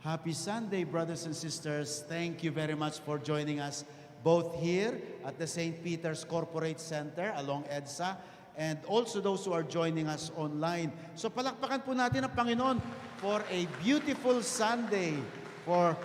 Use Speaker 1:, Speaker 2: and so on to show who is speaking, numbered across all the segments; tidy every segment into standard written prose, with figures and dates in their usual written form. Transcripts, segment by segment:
Speaker 1: Happy Sunday, brothers and sisters. Thank you very much for joining us both here at the St. Peter's Corporate Center along EDSA and also those who are joining us online. So palakpakan po natin ang Panginoon for a beautiful Sunday, for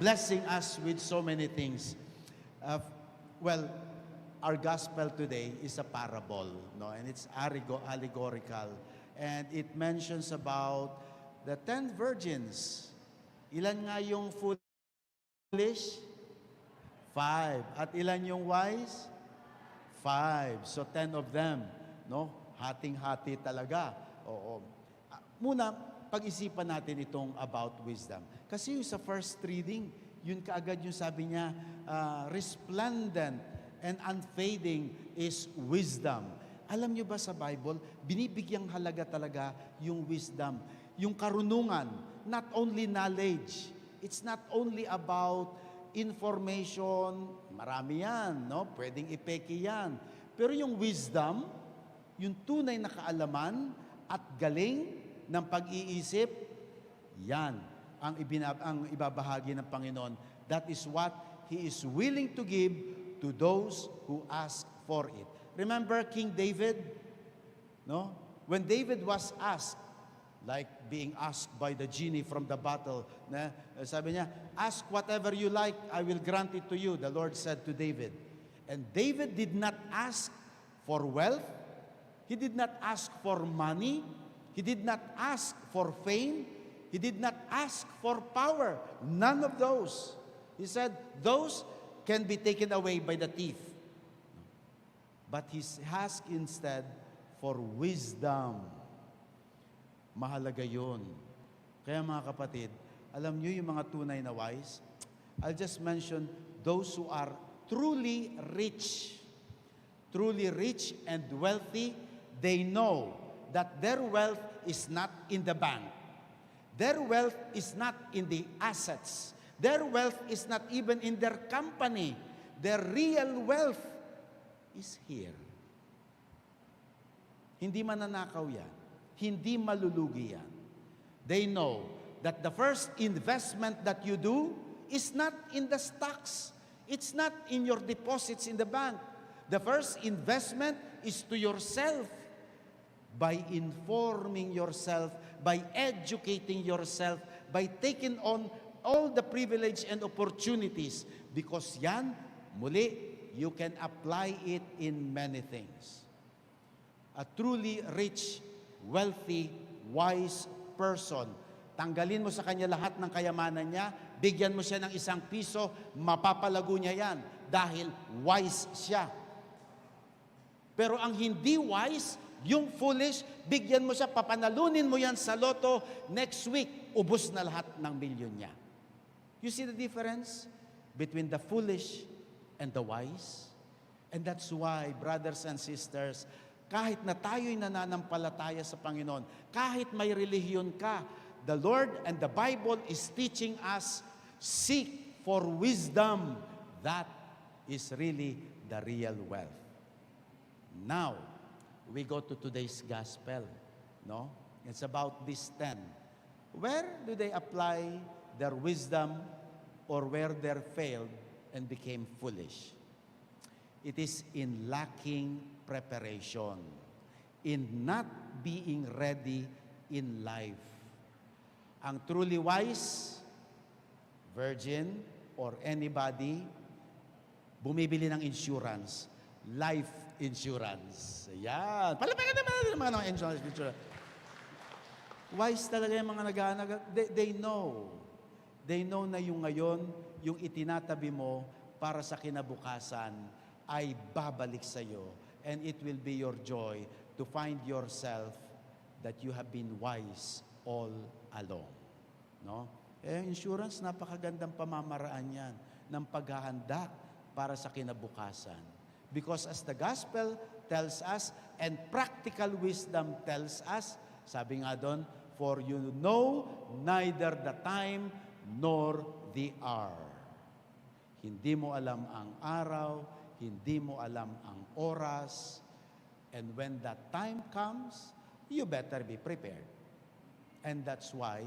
Speaker 1: blessing us with so many things. Well, our gospel today is a parable, no? And it's allegorical. And it mentions about the 10 virgins. Ilan nga yung foolish? 5. At ilan yung wise? 5. So 10 of them, no? Hating-hati talaga. Oo. Muna, pag-isipan natin itong about wisdom. Kasi yung sa first reading, yun kaagad yung sabi niya, resplendent and unfading is wisdom. Alam niyo ba sa Bible, binibigyang halaga talaga yung wisdom. Yung karunungan, not only knowledge. It's not only about information, marami yan, no? Pwedeng ipeke yan. Pero yung wisdom, yung tunay na kaalaman at galing ng pag-iisip, yan ang ibabahagi ng Panginoon. That is what He is willing to give to those who ask for it. Remember King David? No? When David was asked, like being asked by the genie from the bottle, sabi niya, ask whatever you like, I will grant it to you, the Lord said to David. And David did not ask for wealth, he did not ask for money, he did not ask for fame, he did not ask for power, none of those. He said, those can be taken away by the thief. But he asked instead for wisdom. Mahalaga yun. Kaya mga kapatid, alam nyo yung mga tunay na wise? I'll just mention those who are truly rich and wealthy. They know that their wealth is not in the bank. Their wealth is not in the assets. Their wealth is not even in their company. Their real wealth is here. Hindi mananakaw yan. Hindi malulugi yan. They know that the first investment that you do is not in the stocks. It's not in your deposits in the bank. The first investment is to yourself. By informing yourself, by educating yourself, by taking on all the privilege and opportunities. Because yan, muli, you can apply it in many things. A truly rich, wealthy, wise person. Tanggalin mo sa kanya lahat ng kayamanan niya, bigyan mo siya ng ₱1, mapapalago niya yan dahil wise siya. Pero ang hindi wise, yung foolish, bigyan mo siya, papanalunin mo yan sa loto, next week, ubos na lahat ng milyon niya. You see the difference between the foolish and the wise? And that's why, brothers and sisters, kahit na tayo'y nananampalataya sa Panginoon, kahit may relihiyon ka, the Lord and the Bible is teaching us, seek for wisdom. That is really the real wealth. Now, we go to today's gospel. No? It's about these 10. Where do they apply their wisdom or where they failed and became foolish? It is in lacking preparation, in not being ready in life. Ang truly wise, virgin, or anybody, bumibili ng insurance, life insurance. Ayan. Palapakan naman natin mga insurance. Wise talaga yung mga nag-aanag. They know. They know na yung ngayon, yung itinatabi mo para sa kinabukasan ay babalik sa iyo. And it will be your joy to find yourself that you have been wise all along. No? Insurance, napakagandang pamamaraan yan ng paghahanda para sa kinabukasan. Because as the gospel tells us, and practical wisdom tells us, sabi nga doon, for you know neither the time nor the hour. Hindi mo alam ang araw, hindi mo alam ang oras, and when that time comes, you better be prepared. And that's why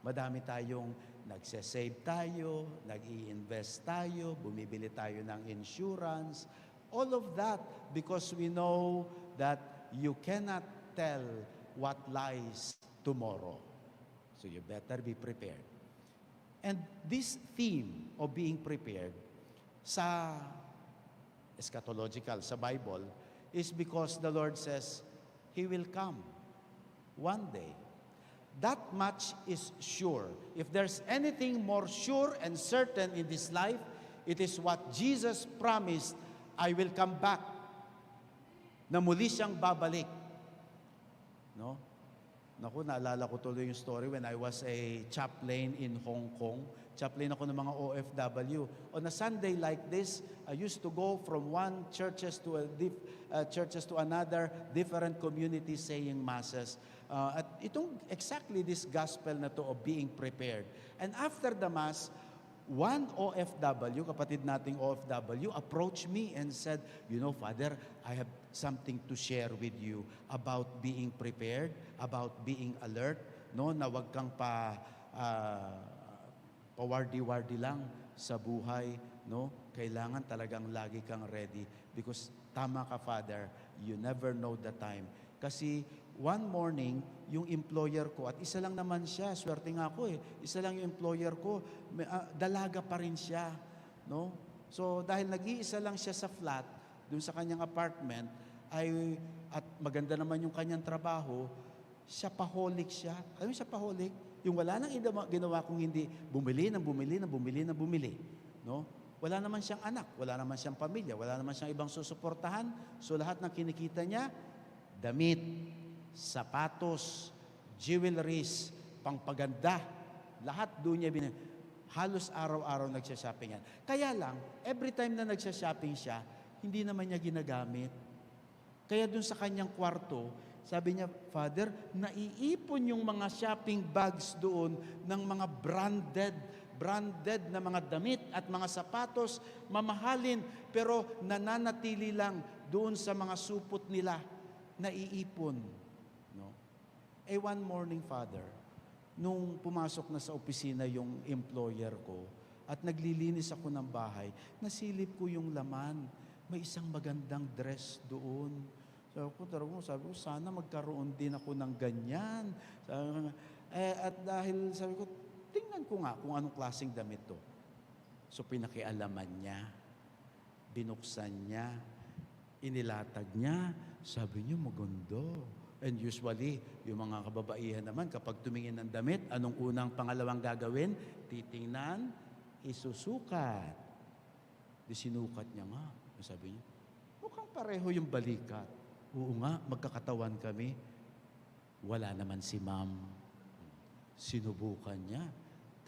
Speaker 1: Madami tayong nagse-save tayo, nag-i-invest tayo, bumibili tayo ng insurance. All of that because we know that you cannot tell what lies tomorrow. So you better be prepared. And this theme of being prepared sa eschatological, sa Bible, is because the Lord says, He will come one day. That much is sure. If there's anything more sure and certain in this life, it is what Jesus promised, I will come back. Na muli siyang babalik. No? Naku, naalala ko tuloy yung story when I was a chaplain in Hong Kong. Chaplain ako ng mga OFW. On a Sunday like this, I used to go from one churches to another, different communities saying masses. At itong exactly this gospel na to of being prepared. And after the mass, one OFW, kapatid nating OFW, approached me and said, you know, Father, I have something to share with you about being prepared, about being alert, no, na wag kang pawardi-wardi lang sa buhay, no? Kailangan talagang lagi kang ready because tama ka, Father, you never know the time. Kasi one morning, yung employer ko, at isa lang naman siya, swerte nga ako isa lang yung employer ko, dalaga pa rin siya, no? So dahil nag-iisa lang siya sa flat, dun sa kanyang apartment, at maganda naman yung kanyang trabaho, shopaholic siya. Alam mo shopaholic? Yung wala nang ginawa kung hindi bumili. No? Wala naman siyang anak, wala naman siyang pamilya, wala naman siyang ibang susuportahan. So lahat ng kinikita niya, damit, sapatos, jewelries, pangpaganda, lahat doon niya halos araw-araw nagsha-shopping yan. Kaya lang, every time na nagsha-shopping siya, hindi naman niya ginagamit. Kaya doon sa kanyang kwarto, sabi niya, Father, naiipon yung mga shopping bags doon ng mga branded na mga damit at mga sapatos, mamahalin, pero nananatili lang doon sa mga supot nila, naiipon. No? One morning, Father, nung pumasok na sa opisina yung employer ko at naglilinis ako ng bahay, nasilip ko yung laman. May isang magandang dress doon. Sabi ko, sana magkaroon din ako ng ganyan. At dahil sabi ko, tingnan ko nga kung anong klaseng damit to. So pinakialaman niya, binuksan niya, inilatag niya, sabi niya maganda. And usually, yung mga kababaihan naman, kapag tumingin ng damit, anong unang pangalawang gagawin? Titingnan, isusukat. Di sinukat niya nga. Sabi niya, mukhang pareho yung balikat. Oo nga, magkakatawan kami. Wala naman si ma'am. Sinubukan niya.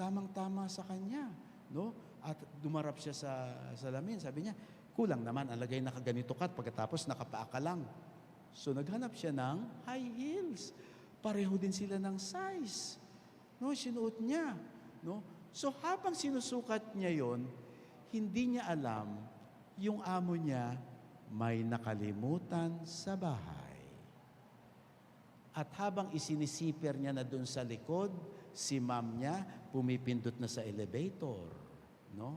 Speaker 1: Tamang-tama sa kanya. No? At dumarap siya sa salamin. Sabi niya, kulang naman, alagay nakaganito ka at pagkatapos nakapaa ka lang. So naghanap siya ng high heels. Pareho din sila ng size. No, sinuot niya. No? So habang sinusukat niya yon, hindi niya alam yung amo niya may nakalimutan sa bahay. At habang isinisipir niya na doon sa likod, si ma'am niya pumipindot na sa elevator. No?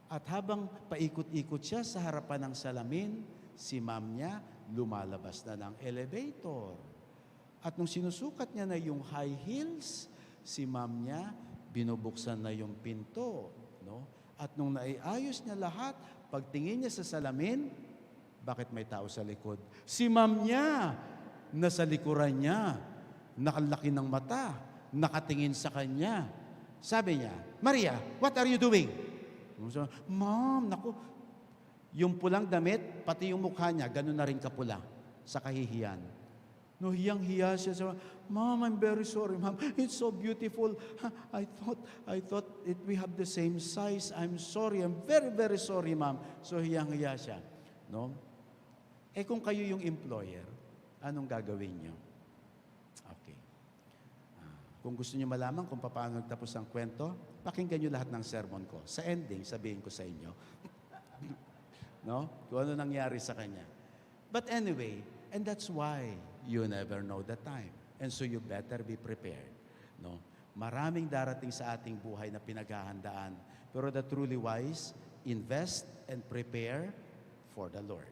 Speaker 1: At habang paikot-ikot siya sa harapan ng salamin, si ma'am niya lumalabas na ng elevator. At nung sinusukat niya na yung high heels, si ma'am niya binubuksan na yung pinto. No? At nung naiayos niya lahat, pagtingin niya sa salamin, bakit may tao sa likod? Si ma'am niya, nasa likuran niya, nakalaki ng mata, nakatingin sa kanya. Sabi niya, Maria, what are you doing? Ma'am, naku, yung pulang damit, pati yung mukha niya, ganun na rin kapula sa kahihiyan. No, hiyang-hiya siya. Ma'am, I'm very sorry, ma'am. It's so beautiful. I thought we have the same size. I'm sorry. I'm very, very sorry, ma'am. So hiyang-hiya siya. No? Kung kayo yung employer, anong gagawin niyo? Okay. Kung gusto niyo malaman kung paano nagtapos ang kwento, pakinggan niyo lahat ng sermon ko. Sa ending, sabihin ko sa inyo. No? Kung ano nangyari sa kanya. But anyway, and that's why you never know the time. And so you better be prepared. No? Maraming darating sa ating buhay na pinaghahandaan. Pero the truly wise, invest and prepare for the Lord.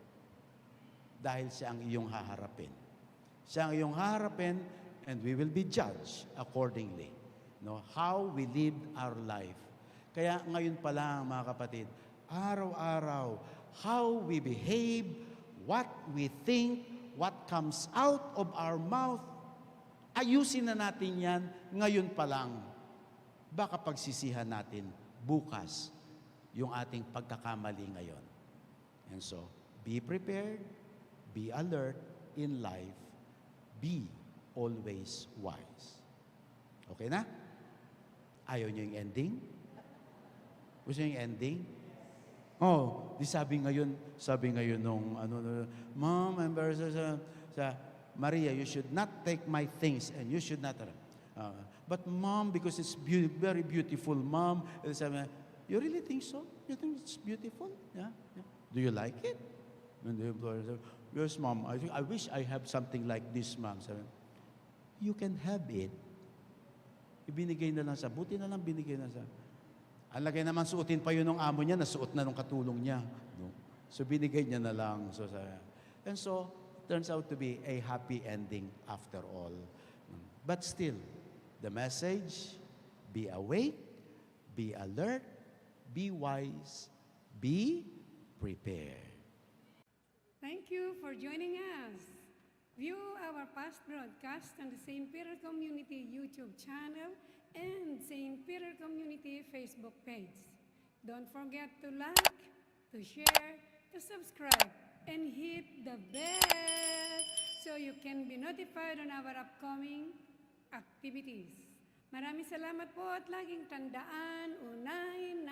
Speaker 1: Dahil siya ang iyong haharapin. Siya ang iyong haharapin and we will be judged accordingly. No, how we lived our life. Kaya ngayon pa lang, mga kapatid, araw-araw, how we behave, what we think, what comes out of our mouth, ayusin na natin yan ngayon pa lang. Baka pagsisihan natin bukas yung ating pagkakamali ngayon. And so, be prepared, be alert in life, be always wise. Okay na? Ayaw niyo yung ending? Gusto niyo yung ending? Oh, di sabi ngayon nung Mom, I'm very sa Maria, you should not take my things and you should not. But Mom, because it's very beautiful, Mom, sabi, you really think so? You think it's beautiful? Yeah? Yeah. Do you like it? And the employer said, yes, Mom. I wish I have something like this, Mom. Sabi, you can have it. Ibinigay na lang sa, buti na lang binigay na sa. Ang lagay naman suotin pa yun ng amo niya, nasuot na nung katulong niya. No? So binigay niya na lang. And so, it turns out to be a happy ending after all. But still, the message, be awake, be alert, be wise, be prepared.
Speaker 2: Thank you for joining us. View our past broadcast on the St. Peter Community YouTube channel and St. Peter Community Facebook page. Don't forget to like, to share, to subscribe, and hit the bell so you can be notified on our upcoming activities. Maraming salamat po at laging tandaan, unahin